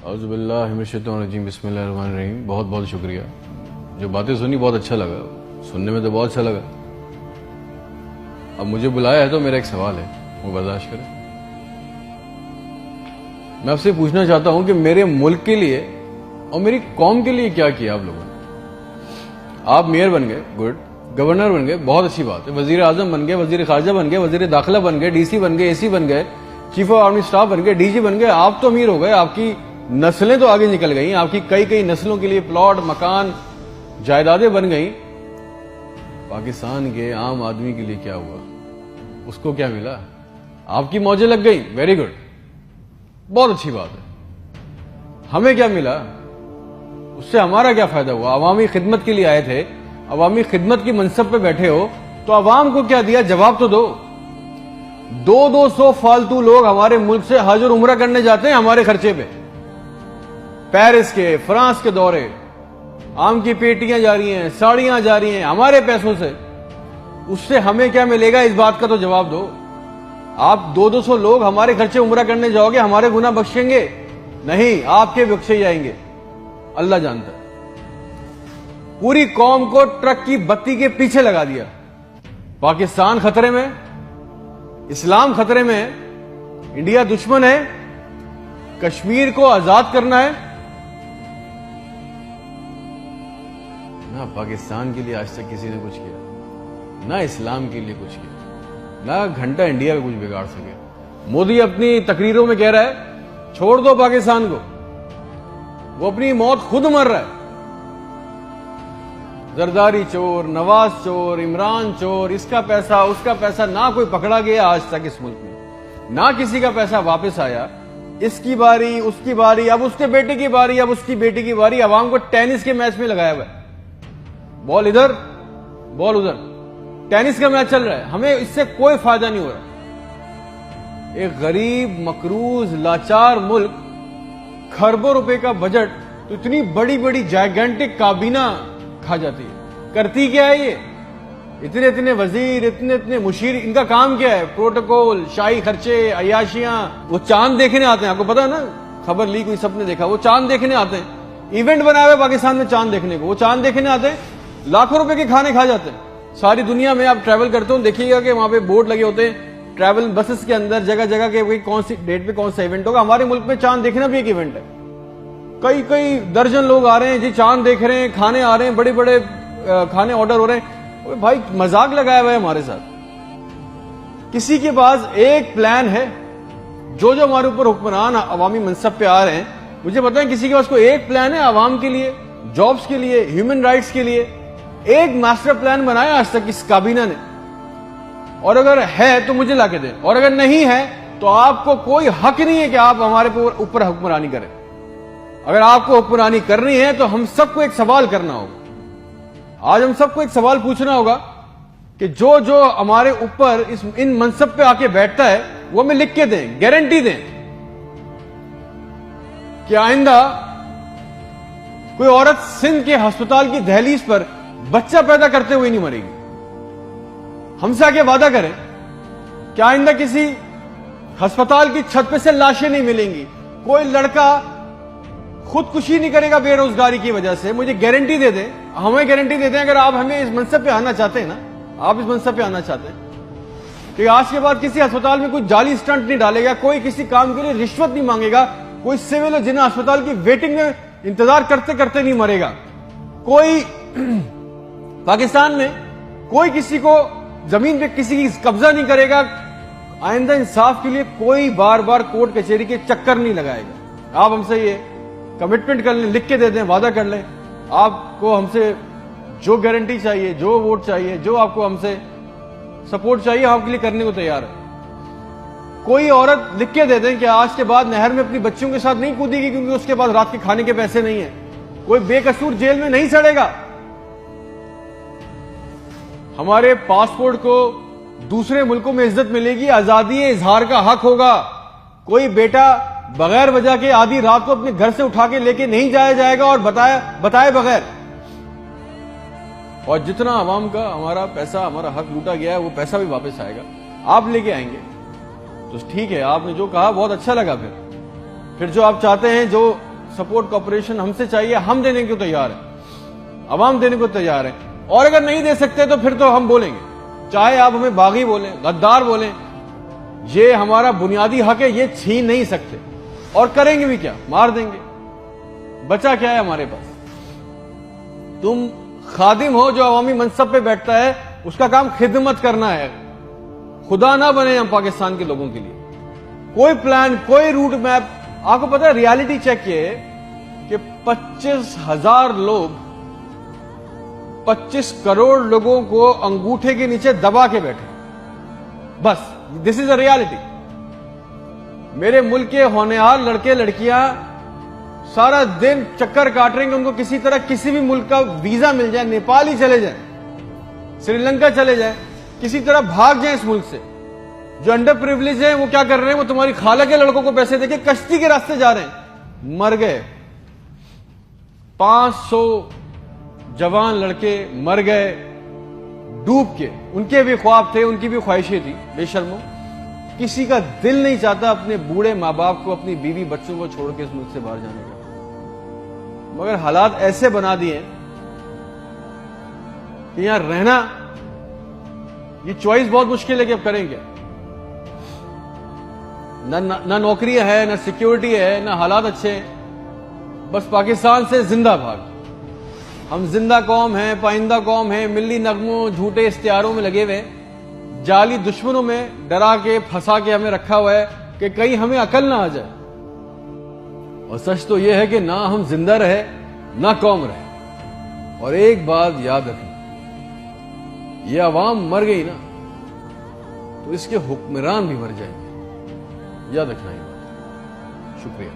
औज़ुबिल्लाहिमिनश्शैतानिर्रजीम बिस्मिल्लाहिर्रहमानिर्रहीम। बहुत बहुत शुक्रिया। जो बातें सुनी बहुत अच्छा लगा, सुनने में तो बहुत अच्छा लगा। अब मुझे बुलाया है तो मेरा एक सवाल है, वो बर्दाश्त करें। मैं आपसे पूछना चाहता हूं कि मेरे मुल्क के लिए और मेरी कौम के लिए क्या किया आप लोगों ने। आप मेयर बन गए, गुड। गवर्नर बन गए, बहुत अच्छी बात है। वजीर आजम बन गए, वजीर खारजा बन गए, वजीर दाखिला बन गए, डीसी बन गए, एसी बन गए, चीफ ऑफ आर्मी स्टाफ बन गए, डीजी बन गए। आप तो अमीर हो गए, आपकी नस्लें तो आगे निकल गई, आपकी कई कई नस्लों के लिए प्लॉट, मकान, जायदादें बन गई। पाकिस्तान के आम आदमी के लिए क्या हुआ? उसको क्या मिला? आपकी मौजें लग गई, वेरी गुड, बहुत अच्छी बात है। हमें क्या मिला? उससे हमारा क्या फायदा हुआ? अवामी खिदमत के लिए आए थे, अवामी खिदमत की मनसब पे बैठे हो तो अवाम को क्या दिया? जवाब तो दो। 200 फालतू लोग हमारे मुल्क से हज और उम्रा करने जाते हैं हमारे खर्चे पे। पेरिस के, फ्रांस के दौरे, आम की पेटियां जा रही हैं, साड़ियां जा रही हैं हमारे पैसों से। उससे हमें क्या मिलेगा? इस बात का तो जवाब दो। आप 200 लोग हमारे खर्चे उम्रा करने जाओगे, हमारे गुनाह बख्शेंगे? नहीं, आपके बख्शे जाएंगे, अल्लाह जानता है। पूरी कौम को ट्रक की बत्ती के पीछे लगा दिया। पाकिस्तान खतरे में, इस्लाम खतरे में है, इंडिया दुश्मन है, कश्मीर को आजाद करना है। ना पाकिस्तान के लिए आज तक किसी ने कुछ किया, ना इस्लाम के लिए कुछ किया, ना घंटा इंडिया में कुछ बिगाड़ सके। मोदी अपनी तकरीरों में कह रहा है छोड़ दो पाकिस्तान को, वो अपनी मौत खुद मर रहा है। जरदारी चोर, नवाज चोर, इमरान चोर, इसका पैसा उसका पैसा, ना कोई पकड़ा गया आज तक इस मुल्क में, ना किसी का पैसा वापस आया। इसकी बारी, उसकी बारी, अब उसके बेटे की बारी, अब उसकी बेटी की बारी। अवाम को टेनिस के मैच में लगाया हुआ है, बॉल इधर बॉल उधर, टेनिस का मैच चल रहा है। हमें इससे कोई फायदा नहीं हो रहा। एक गरीब, मकरूज, लाचार मुल्क, खरबों रुपए का बजट, तो इतनी बड़ी बड़ी जायगेंटिक काबीना खा जाती है। करती क्या है ये? इतने इतने वजीर, इतने इतने मुशीर, इनका काम क्या है? प्रोटोकॉल, शाही खर्चे, अयाशियां। वो चांद देखने आते हैं, आपको पता है ना, खबर लीक हुई, सबने देखा। वो चांद देखने आते हैं, इवेंट बनाया हुआ पाकिस्तान में चांद देखने को। वो चांद देखने आते हैं, लाखों रुपए के खाने खा जाते हैं। सारी दुनिया में आप ट्रैवल करते हो, देखिएगा कि वहां पे बोर्ड लगे होते हैं ट्रैवल बसेस के अंदर, जगह जगह के कौन सी डेट पे कौन सा इवेंट होगा। हमारे मुल्क में चांद देखना भी एक इवेंट है। कई कई दर्जन लोग आ रहे हैं जी, चांद देख रहे हैं, खाने आ रहे हैं, बड़े बड़े खाने ऑर्डर हो रहे हैं। भाई मजाक लगाया हुआ है हमारे साथ। किसी के पास एक प्लान है? जो जो हमारे ऊपर हुक्मरान अवामी मनसब पे आ रहे हैं, मुझे पता है किसी के पास कोई एक प्लान है अवाम के लिए, जॉब्स के लिए, ह्यूमन राइट्स के लिए? एक मास्टर प्लान बनाया आज तक इस काबीना ने? और अगर है तो मुझे लाके दें, और अगर नहीं है तो आपको कोई हक नहीं है कि आप हमारे ऊपर हुक्मरानी करें। अगर आपको हुक्मरानी करनी है तो हम सबको एक सवाल करना होगा। आज हम सबको एक सवाल पूछना होगा कि जो जो हमारे ऊपर इन मनसब पे आके बैठता है वो हमें लिख के दें, गारंटी दें कि आइंदा कोई औरत सिंध के अस्पताल की दहलीज पर बच्चा पैदा करते हुए नहीं मरेगी। हमसे आके वादा करें कि आइंदा किसी अस्पताल की छत पे से लाशें नहीं मिलेंगी, कोई लड़का खुदकुशी नहीं करेगा बेरोजगारी की वजह से। मुझे गारंटी दे दें, हमें गारंटी दे दें, अगर आप हमें इस मनसब पे आना चाहते हैं ना, आप इस मनसब पे आना चाहते हैं कि आज के बाद किसी अस्पताल में कोई जाली स्टंट नहीं डालेगा, कोई किसी काम के लिए रिश्वत नहीं मांगेगा, कोई सिविल जिन्हें अस्पताल की वेटिंग में इंतजार करते करते नहीं मरेगा, कोई पाकिस्तान में कोई किसी को जमीन पे किसी की कब्जा नहीं करेगा। आइंदा इंसाफ के लिए कोई बार बार कोर्ट कचहरी के चक्कर नहीं लगाएगा। आप हमसे ये कमिटमेंट कर लें, लिख के दे दें, वादा कर लें। आपको हमसे जो गारंटी चाहिए, जो वोट चाहिए, जो आपको हमसे सपोर्ट चाहिए, हम आपके लिए करने को तैयार है। कोई औरत लिख के दे दें कि आज के बाद नहर में अपनी बच्चियों के साथ नहीं कूदेगी क्योंकि उसके पास रात के खाने के पैसे नहीं है। कोई बेकसूर जेल में नहीं सड़ेगा। हमारे पासपोर्ट को दूसरे मुल्कों में इज्जत मिलेगी, आजादी इजहार का हक होगा। कोई बेटा बगैर वजह के आधी रात को अपने घर से उठा के लेके नहीं जाया जाएगा और बताए बगैर। और जितना आवाम का हमारा पैसा, हमारा हक लूटा गया है, वो पैसा भी वापस आएगा, आप लेके आएंगे। तो ठीक है, आपने जो कहा बहुत अच्छा लगा। फिर जो आप चाहते हैं, जो सपोर्ट कॉपरेशन हमसे चाहिए, हम देने को तैयार हैं, अवाम देने को तैयार है। और अगर नहीं दे सकते तो फिर तो हम बोलेंगे, चाहे आप हमें बागी बोलें, गद्दार बोलें, ये हमारा बुनियादी हक है, ये छीन नहीं सकते। और करेंगे भी क्या, मार देंगे। बचा क्या है हमारे पास? तुम खादिम हो जो अवामी मनसब पे बैठता है, उसका काम खिदमत करना है। खुदा ना बने हम पाकिस्तान के लोगों के लिए। कोई प्लान, कोई रूट मैप। आपको पता है रियलिटी चेक ये कि 25,000 लोग, 25 करोड़ लोगों को अंगूठे के नीचे दबा के बैठे। बस दिस इज अ रियलिटी। मेरे मुल्क के होनहार लड़के लड़कियां सारा दिन चक्कर काट रहे हैं कि उनको किसी तरह किसी भी मुल्क का वीजा मिल जाए, नेपाल ही चले जाए, श्रीलंका चले जाए, किसी तरह भाग जाए इस मुल्क से। जो अंडर प्रिविलेज है वो क्या कर रहे हैं? वो तुम्हारी खाला के लड़कों को पैसे देके कश्ती के रास्ते जा रहे हैं। मर गए 500 जवान लड़के, मर गए डूब के। उनके भी ख्वाब थे, उनकी भी ख्वाहिशें थी। बेशर्मो, किसी का दिल नहीं चाहता अपने बूढ़े माँ बाप को, अपनी बीवी बच्चों को छोड़ के इस मुल्क से बाहर जाने का। मगर हालात ऐसे बना दिए कि यहां रहना, ये चॉइस बहुत मुश्किल है कि अब करेंगे। ना नौकरी है, ना सिक्योरिटी है, ना हालात अच्छे। बस पाकिस्तान से जिंदा भाग। हम जिंदा कौम हैं, पाइंदा कौम हैं, मिल्ली नगमों, झूठे इश्तिहारों में लगे हुए, जाली दुश्मनों में डरा के फंसा के हमें रखा हुआ है कि कहीं हमें अकल ना आ जाए। और सच तो यह है कि ना हम जिंदा रहे, ना कौम रहे। और एक बात याद रखना, यह अवाम मर गई ना तो इसके हुक्मरान भी मर जाएंगे। याद रखना ये बात। शुक्रिया।